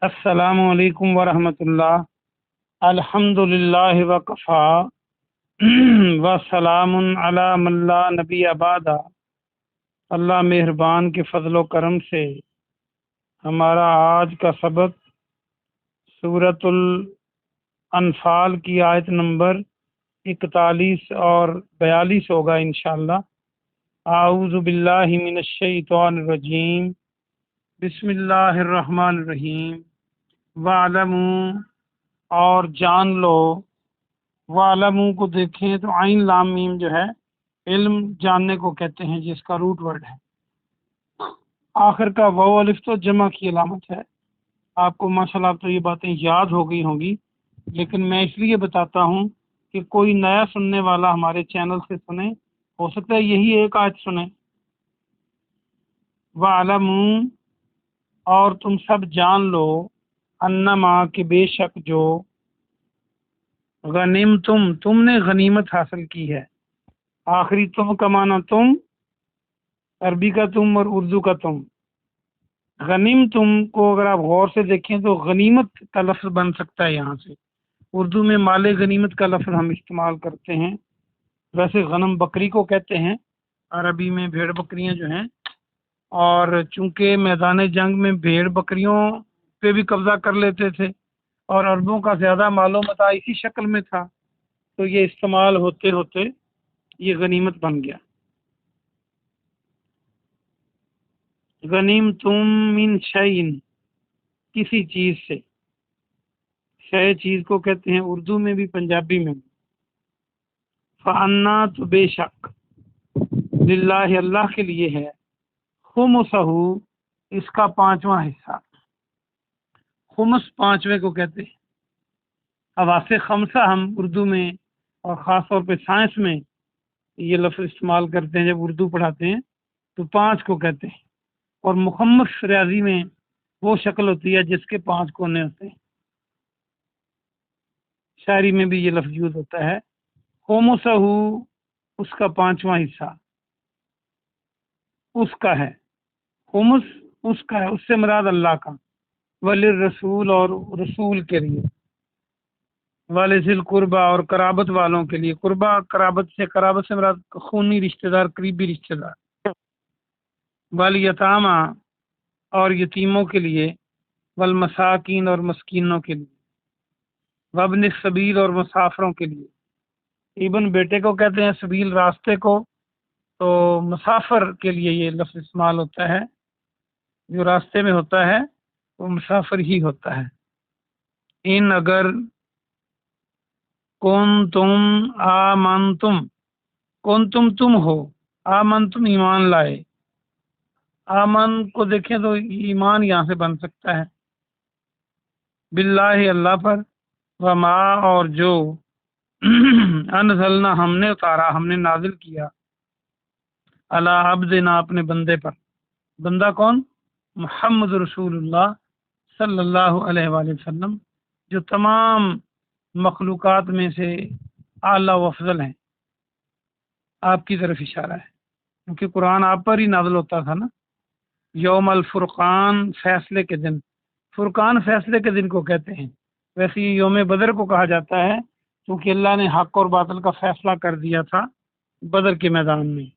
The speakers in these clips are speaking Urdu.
السلام علیکم ورحمۃ اللہ۔ الحمدللہ وکفا وسلام علی من لا نبی بعد۔ اللہ مہربان کے فضل و کرم سے ہمارا آج کا سبق سورۃ الانفال کی آیت نمبر 41 اور 42 ہوگا انشاءاللہ۔ اعوذ باللہ من الشیطان الرجیم، بسم اللہ الرحمن الرحیم۔ وَعْلَمُوا، اور جان لو۔ وَعْلَمُوا کو دیکھیں تو عین لام میم جو ہے علم جاننے کو کہتے ہیں، جس کا روٹ ورڈ ہے۔ آخر کا واو الف تو جمع کی علامت ہے۔ آپ کو ماشاءاللہ تو یہ باتیں یاد ہو گئی ہوں گی، لیکن میں اس لیے بتاتا ہوں کہ کوئی نیا سننے والا ہمارے چینل سے سنے، ہو سکتا ہے یہی ایک آیت سنے۔ وَعْلَمُوا، اور تم سب جان لو، انما کہ بے شک جو غنیم تم نے غنیمت حاصل کی ہے۔ آخری تم کا معنی تم، عربی کا تم اور اردو کا تم۔ غنیم تم کو اگر آپ غور سے دیکھیں تو غنیمت کا لفظ بن سکتا ہے یہاں سے۔ اردو میں مال غنیمت کا لفظ ہم استعمال کرتے ہیں، ویسے غنم بکری کو کہتے ہیں عربی میں، بھیڑ بکریاں جو ہیں، اور چونکہ میدان جنگ میں بھیڑ بکریوں پہ بھی قبضہ کر لیتے تھے اور عربوں کا زیادہ مال و متاع اسی شکل میں تھا، تو یہ استعمال ہوتے ہوتے یہ غنیمت بن گیا۔ غنیم تم من شیئن، کسی چیز سے۔ شے چیز کو کہتے ہیں اردو میں بھی پنجابی میں بھی۔ فَأَنَّا، تو بے شک، للہ اللہ کے لیے ہے، خمسہ، اس کا پانچواں حصہ۔ خمس پانچویں کو کہتے ہیں۔ حواس خمسہ ہم اردو میں اور خاص طور پہ سائنس میں یہ لفظ استعمال کرتے ہیں، جب اردو پڑھاتے ہیں تو 5 کو کہتے ہیں، اور مخمس ریاضی میں وہ شکل ہوتی ہے جس کے 5 کونے ہوتے ہیں۔ شاعری میں بھی یہ لفظ یوز ہوتا ہے، خمسہ، اس کا پانچواں حصہ اس کا ہے۔ خمس اس کا ہے، اس سے مراد اللہ کا۔ وللرسول، اور رسول کے لیے۔ ولذی القربہ، اور قرابت والوں کے لیے۔ قربہ قرابت سے مراد خونی رشتہ دار، قریبی رشتہ دار۔ والیتامہ، اور یتیموں کے لیے۔ والمساکین، اور مسکینوں کے لیے۔ وابن السبیل، اور مسافروں کے لیے۔ ابن بیٹے کو کہتے ہیں، سبیل راستے کو، تو مسافر کے لیے یہ لفظ استعمال ہوتا ہے، جو راستے میں ہوتا ہے وہ مسافر ہی ہوتا ہے۔ ان اگر تم ہو، آمن تم ایمان لائے۔ آمن کو دیکھیں تو ایمان یہاں سے بن سکتا ہے، باللہ اللہ پر، وما، اور جو، انزلنا ہم نے اتارا، ہم نے نازل کیا، علی عبدنا اپنے بندے پر۔ بندہ کون؟ محمد رسول اللہ صلی اللہ علیہ وآلہ وسلم، جو تمام مخلوقات میں سے اعلیٰ و افضل ہیں۔ آپ کی طرف اشارہ ہے، کیونکہ قرآن آپ پر ہی نازل ہوتا تھا نا۔ یوم الفرقان، فیصلے کے دن۔ فرقان فیصلے کے دن کو کہتے ہیں، ویسے یہ یوم بدر کو کہا جاتا ہے، کیونکہ اللہ نے حق اور باطل کا فیصلہ کر دیا تھا بدر کے میدان میں۔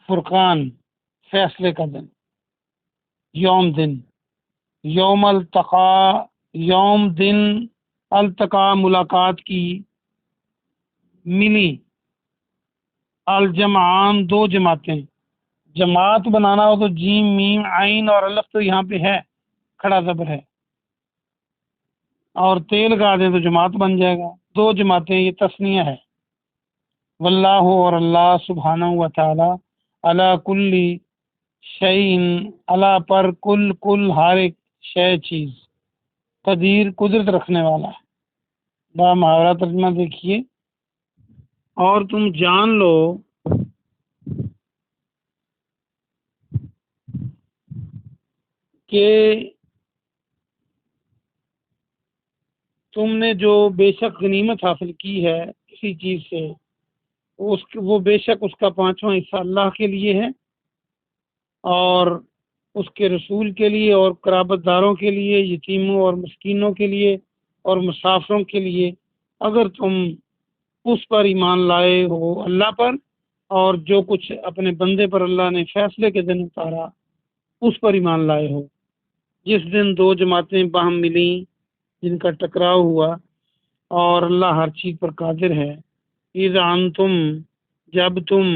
فرقان، فیصلے کا دن، یوم دن۔ یوم التقا، یوم دن، التقا ملاقات کی، ملی، الجمعان دو جماعتیں۔ جماعت بنانا ہو تو جیم میم عین اور الف تو یہاں پہ ہے، کھڑا زبر ہے، اور تیل لگا دیں تو جماعت بن جائے گا۔ دو جماعتیں، یہ تثنیہ ہے۔ واللہ، اور اللہ سبحانہ و تعالی، علی کل شیء، اللہ پر، کل ہر ایک شے چیز، قدیر قدرت رکھنے والا ہے۔ با محاورہ ترجمہ دیکھیے، اور تم جان لو کہ تم نے جو بے شک غنیمت حاصل کی ہے کسی چیز سے، وہ بے شک اس کا پانچواں حصہ اللہ کے لیے ہے، اور اس کے رسول کے لیے اور قرابت داروں کے لیے، یتیموں اور مسکینوں کے لیے اور مسافروں کے لیے، اگر تم اس پر ایمان لائے ہو اللہ پر، اور جو کچھ اپنے بندے پر اللہ نے فیصلے کے دن اتارا اس پر ایمان لائے ہو، جس دن دو جماعتیں باہم ملیں جن کا ٹکراؤ ہوا، اور اللہ ہر چیز پر قادر ہے۔ اذا انتم، جب تم،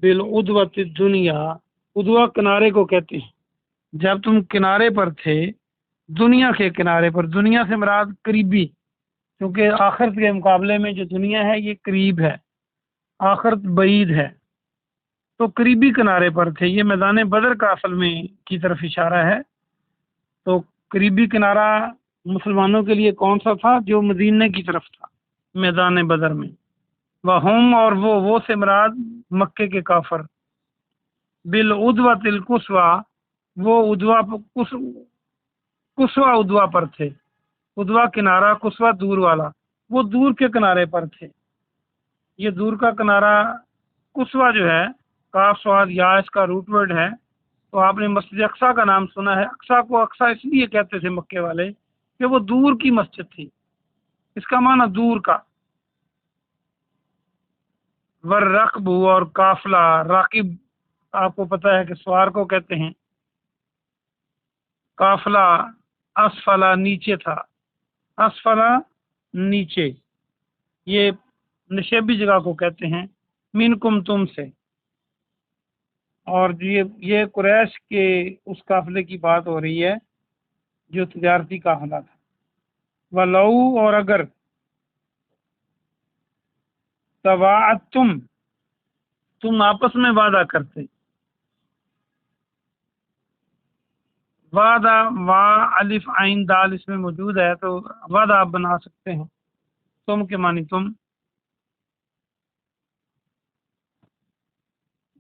بالعدوۃ الدنیا، عدوہ کنارے کو کہتے ہیں، جب تم کنارے پر تھے، دنیا کے کنارے پر، دنیا سے مراد قریبی، کیونکہ آخرت کے مقابلے میں جو دنیا ہے یہ قریب ہے، آخرت بعید ہے، تو قریبی کنارے پر تھے۔ یہ میدان بدر کا اصل میں کی طرف اشارہ ہے۔ تو قریبی کنارہ مسلمانوں کے لیے کون سا تھا؟ جو مدینے کی طرف تھا میدان بدر میں۔ وہم، اور وہ سے مراد مکے کے کافر، بالعدوۃ القصویٰ، وہ ادوا قصویٰ ادوا پر تھے، ادوا کنارہ، قصویٰ دور والا، وہ دور کے کنارے پر تھے۔ یہ دور کا کنارہ قصویٰ جو ہے، کاف صاد یا اس کا روٹ ورڈ ہے، تو آپ نے مسجد اقصیٰ کا نام سنا ہے۔ اقصیٰ کو اقصیٰ اس لیے کہتے تھے مکے والے کہ وہ دور کی مسجد تھی، اس کا معنی دور کا۔ والرقب، اور قافلہ، راقب آپ کو پتہ ہے کہ سوار کو کہتے ہیں، قافلہ اسفلا، نیچے تھا، اسفلا نیچے، یہ نشیبی جگہ کو کہتے ہیں، منکم تم سے۔ اور یہ قریش کے اس قافلے کی بات ہو رہی ہے جو تجارتی قافلہ تھا۔ ولو، اور اگر، تواعدتم، تم آپس میں وعدہ کرتے، وعدہ، وا الف عین دال اس میں موجود ہے، تو وعدہ آپ بنا سکتے ہیں، تم کے معنی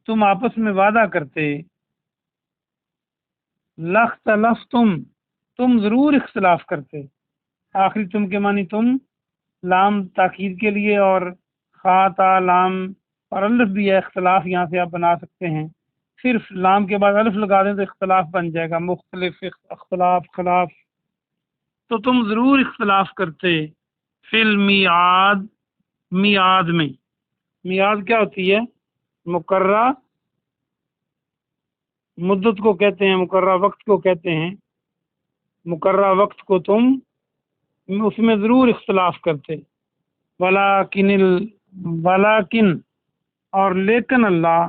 تم آپس میں وعدہ کرتے، لختلفتم، تم ضرور اختلاف کرتے، آخری تم کے معنی تم، لام تاکید کے لیے، اور خا تا لام اور الف بھی ہے، اختلاف یہاں سے آپ بنا سکتے ہیں، صرف لام کے بعد الف لگا دیں تو اختلاف بن جائے گا، مختلف، اختلاف، خلاف، تو تم ضرور اختلاف کرتے، فی المیعاد، میعاد میں، میعاد کیا ہوتی ہے؟ مقررہ مدت کو کہتے ہیں، مقررہ وقت کو کہتے ہیں، مقررہ وقت کو تم اس میں ضرور اختلاف کرتے، ولیکن، اور لیکن اللہ،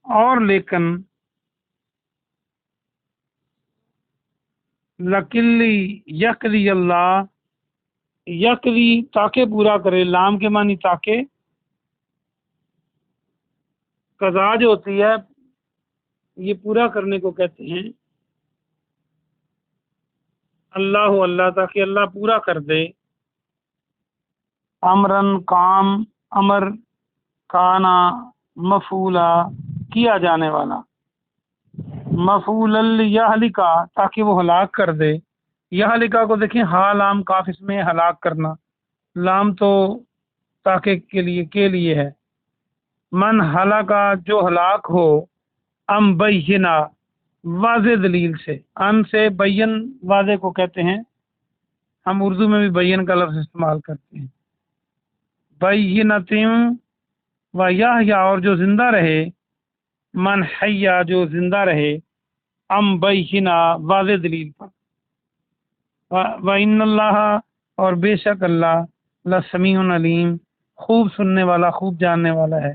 اور لیکن، لکلی یقضی اللہ، یقضی تاکہ پورا کرے، لام کے معنی تاکہ، قضا جو ہوتی ہے یہ پورا کرنے کو کہتے ہیں، اللہ تاکہ اللہ پورا کر دے، امرن کام، امر، کانا مفعولا کیا جانے والا، مفعول یہلکا تاکہ وہ ہلاک کر دے، یہلکا کو دیکھیں، ہا لام کاف، اس میں ہلاک کرنا، لام تو تاکہ کے لیے ہے، من ہلاکا جو ہلاک ہو، ام بینا واضح دلیل سے، ان سے بین واضح کو کہتے ہیں، ہم اردو میں بھی بین کا لفظ استعمال کرتے ہیں، بینتم و یحییٰ، اور جو زندہ رہے، من حیا جو زندہ رہے، ام بینا واضح دلیل پر، وَإِنَّ اللَّهَ، اور بے شک اللہ، لَسَمِيعٌ عَلِيمٌ خوب سننے والا، خوب جاننے والا ہے۔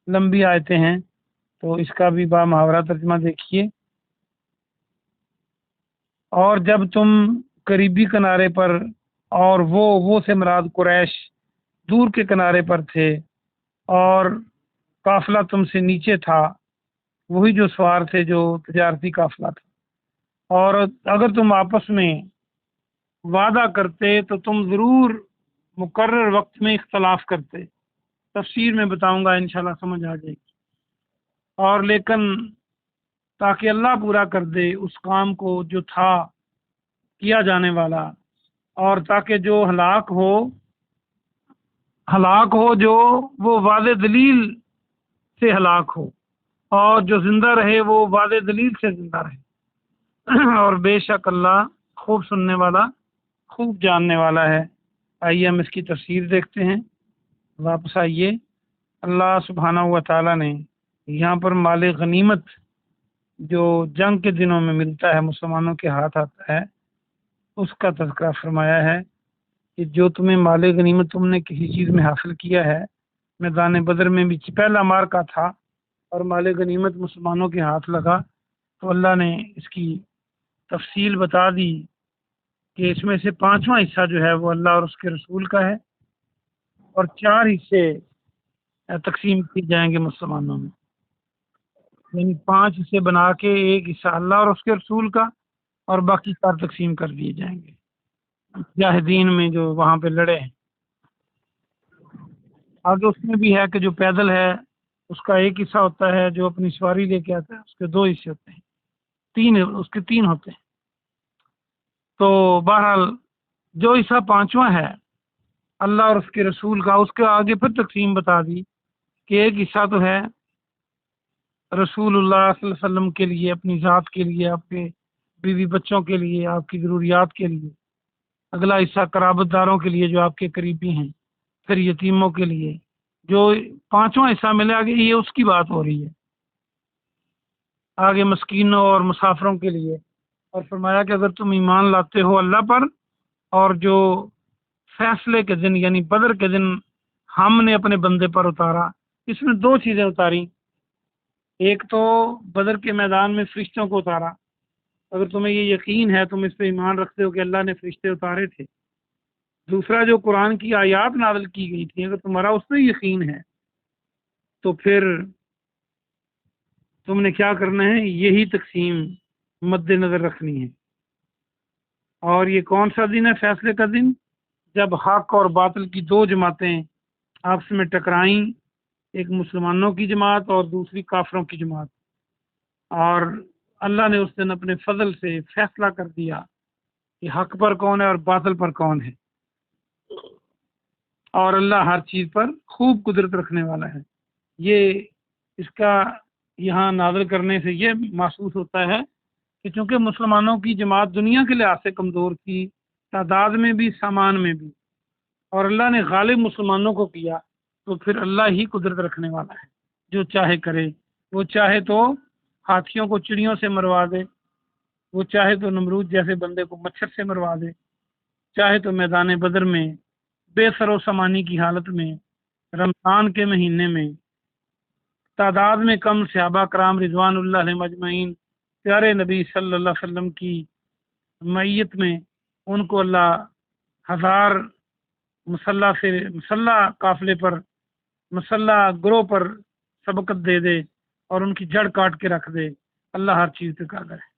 لمبی آیتیں ہیں تو اس کا بھی با محاورہ ترجمہ دیکھیے۔ اور جب تم قریبی کنارے پر، اور وہ سے مراد قریش دور کے کنارے پر تھے، اور قافلہ تم سے نیچے تھا، وہی جو سوار تھے جو تجارتی قافلہ تھا، اور اگر تم آپس میں وعدہ کرتے تو تم ضرور مقرر وقت میں اختلاف کرتے، تفسیر میں بتاؤں گا انشاءاللہ، سمجھ آ جائے گی۔ اور لیکن تاکہ اللہ پورا کر دے اس کام کو جو تھا کیا جانے والا، اور تاکہ جو ہلاک ہو جو وہ واضح دلیل سے ہلاک ہو، اور جو زندہ رہے وہ واضح دلیل سے زندہ رہے۔ اور بے شک اللہ خوب سننے والا خوب جاننے والا ہے۔ آئیے ہم اس کی تفسیر دیکھتے ہیں۔ واپس آئیے۔ اللہ سبحانہ و تعالیٰ نے یہاں پر مال غنیمت جو جنگ کے دنوں میں ملتا ہے، مسلمانوں کے ہاتھ آتا ہے، اس کا تذکرہ فرمایا ہے کہ جو تمہیں مال غنیمت تم نے کسی چیز میں حاصل کیا ہے، میدان بدر میں بھی پہلا مارکا تھا اور مال غنیمت مسلمانوں کے ہاتھ لگا، تو اللہ نے اس کی تفصیل بتا دی کہ اس میں سے 5واں حصہ جو ہے وہ اللہ اور اس کے رسول کا ہے، اور 4 حصے تقسیم کی جائیں گے مسلمانوں میں، یعنی 5 حصے بنا کے ایک حصہ اللہ اور اس کے رسول کا، اور باقی 4 تقسیم کر دیے جائیں گے مجاہدین میں جو وہاں پہ لڑے ہیں۔ آگے اس میں بھی ہے کہ جو پیدل ہے اس کا ایک حصہ ہوتا ہے، جو اپنی سواری لے کے آتا ہے اس کے 2 حصے ہوتے ہیں، اس کے 3 ہوتے ہیں۔ تو بہرحال جو حصہ 5واں ہے اللہ اور اس کے رسول کا، اس کے آگے پھر تقسیم بتا دی کہ ایک حصہ تو ہے رسول اللہ صلی اللہ علیہ وسلم کے لیے، اپنی ذات کے لیے، آپ کے بیوی بچوں کے لیے، آپ کی ضروریات کے لیے۔ اگلا حصہ قرابت داروں کے لیے جو آپ کے قریبی ہیں، پھر یتیموں کے لیے۔ جو 5واں حصہ ملے آگے، یہ اس کی بات ہو رہی ہے، آگے مسکینوں اور مسافروں کے لیے۔ اور فرمایا کہ اگر تم ایمان لاتے ہو اللہ پر، اور جو فیصلے کے دن یعنی بدر کے دن ہم نے اپنے بندے پر اتارا، اس میں 2 چیزیں اتاری۔ ایک تو بدر کے میدان میں فرشتوں کو اتارا، اگر تمہیں یہ یقین ہے، تم اس پہ ایمان رکھتے ہو کہ اللہ نے فرشتے اتارے تھے۔ دوسرا جو قرآن کی آیات نازل کی گئی تھی، اگر تمہارا اس پہ یقین ہے تو پھر تم نے کیا کرنا ہے، یہی تقسیم مد نظر رکھنی ہے۔ اور یہ کون سا دن ہے؟ فیصلے کا دن، جب حق اور باطل کی 2 جماعتیں آپس میں ٹکرائیں، ایک مسلمانوں کی جماعت اور دوسری کافروں کی جماعت، اور اللہ نے اس دن اپنے فضل سے فیصلہ کر دیا کہ حق پر کون ہے اور باطل پر کون ہے، اور اللہ ہر چیز پر خوب قدرت رکھنے والا ہے۔ یہ اس کا یہاں نازل کرنے سے یہ محسوس ہوتا ہے کہ چونکہ مسلمانوں کی جماعت دنیا کے لحاظ سے کمزور تھی، تعداد میں بھی سامان میں بھی، اور اللہ نے غالب مسلمانوں کو کیا، تو پھر اللہ ہی قدرت رکھنے والا ہے، جو چاہے کرے۔ وہ چاہے تو ہاتھیوں کو چڑیوں سے مروا دے، وہ چاہے تو نمرود جیسے بندے کو مچھر سے مروا دے، چاہے تو میدان بدر میں بے سر و سامانی کی حالت میں رمضان کے مہینے میں تعداد میں کم صحابہ کرام رضوان اللہ علیہ مجمعین پیارے نبی صلی اللہ علیہ وسلم کی معیت میں ان کو اللہ 1000 مسلح قافلے پر، مسلح گروہ پر سبقت دے دے اور ان کی جڑ کاٹ کے رکھ دے۔ اللہ ہر چیز پہ قادر ہے۔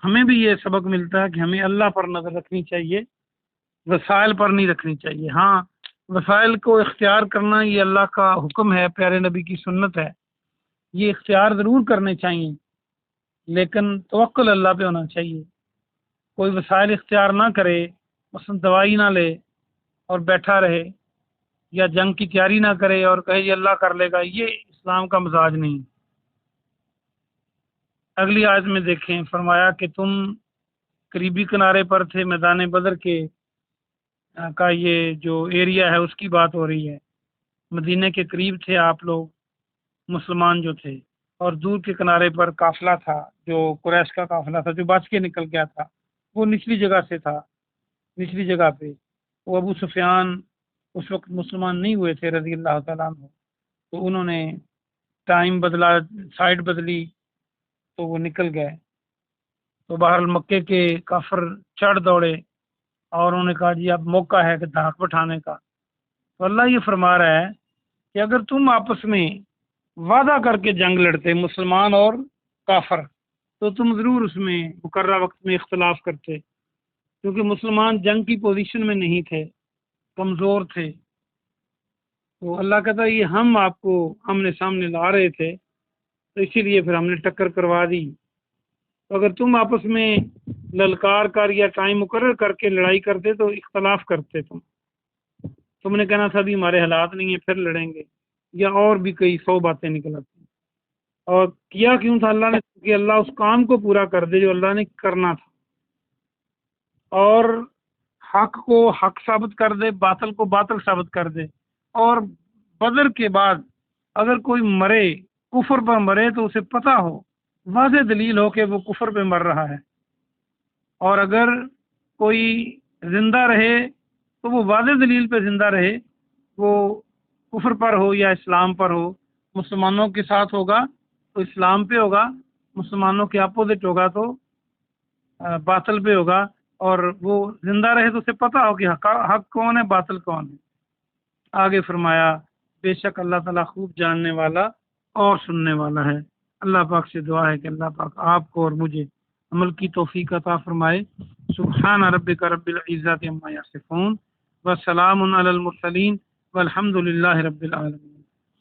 ہمیں بھی یہ سبق ملتا ہے کہ ہمیں اللہ پر نظر رکھنی چاہیے، وسائل پر نہیں رکھنی چاہیے۔ ہاں، وسائل کو اختیار کرنا یہ اللہ کا حکم ہے، پیارے نبی کی سنت ہے، یہ اختیار ضرور کرنے چاہیے، لیکن توکل اللہ پہ ہونا چاہیے۔ کوئی وسائل اختیار نہ کرے، مثلا دوائی نہ لے اور بیٹھا رہے، یا جنگ کی تیاری نہ کرے اور کہے یہ اللہ کر لے گا، یہ اسلام کا مزاج نہیں۔ اگلی آیت میں دیکھیں، فرمایا کہ تم قریبی کنارے پر تھے، میدان بدر کے کا یہ جو ایریا ہے اس کی بات ہو رہی ہے، مدینے کے قریب تھے آپ لوگ مسلمان جو تھے، اور دور کے کنارے پر قافلہ تھا، جو قریش کا قافلہ تھا جو بچ کے نکل گیا تھا، وہ نچلی جگہ سے تھا، نچلی جگہ پہ۔ وہ ابو سفیان اس وقت مسلمان نہیں ہوئے تھے رضی اللہ تعالیٰ عنہ، تو انہوں نے ٹائم بدلا، سائڈ بدلی، تو وہ نکل گئے۔ تو بہرحال مکے کے کافر چڑھ دوڑے اور انہوں نے کہا جی اب موقع ہے کہ دھاک بٹھانے کا۔ تو اللہ یہ فرما رہا ہے کہ اگر تم آپس میں وعدہ کر کے جنگ لڑتے مسلمان اور کافر، تو تم ضرور اس میں مقررہ وقت میں اختلاف کرتے، کیونکہ مسلمان جنگ کی پوزیشن میں نہیں تھے، کمزور تھے۔ تو اللہ کہتا ہے یہ ہم آپ کو آمنے سامنے لا رہے تھے، تو اسی لیے پھر ہم نے ٹکر کروا دی۔ تو اگر تم آپس میں للکار کر یا ٹائم مقرر کر کے لڑائی کرتے تو اختلاف کرتے، تم نے کہنا تھا بھی ہمارے حالات نہیں ہیں پھر لڑیں گے، یا اور بھی کئی 100 باتیں نکل آتی۔ اور کیا کیوں تھا اللہ نے؟ کہ اللہ اس کام کو پورا کر دے جو اللہ نے کرنا تھا، اور حق کو حق ثابت کر دے، باطل کو باطل ثابت کر دے۔ اور بدر کے بعد اگر کوئی مرے، کفر پر مرے، تو اسے پتہ ہو، واضح دلیل ہو کہ وہ کفر پہ مر رہا ہے، اور اگر کوئی زندہ رہے تو وہ واضح دلیل پہ زندہ رہے، وہ کفر پر ہو یا اسلام پر ہو۔ مسلمانوں کے ساتھ ہوگا تو اسلام پہ ہوگا، مسلمانوں کے اپوزٹ ہوگا تو باطل پہ ہوگا، اور وہ زندہ رہے تو اسے پتہ ہو کہ حق کون ہے، باطل کون ہے۔ آگے فرمایا بے شک اللہ تعالیٰ خوب جاننے والا اور سننے والا ہے۔ اللہ پاک سے دعا ہے کہ اللہ پاک آپ کو اور مجھے عمل کی توفیق عطا فرمائے۔ سبحان ربک رب العزت عما یصفون وسلام علی المرسلین والحمد للہ رب العالمین۔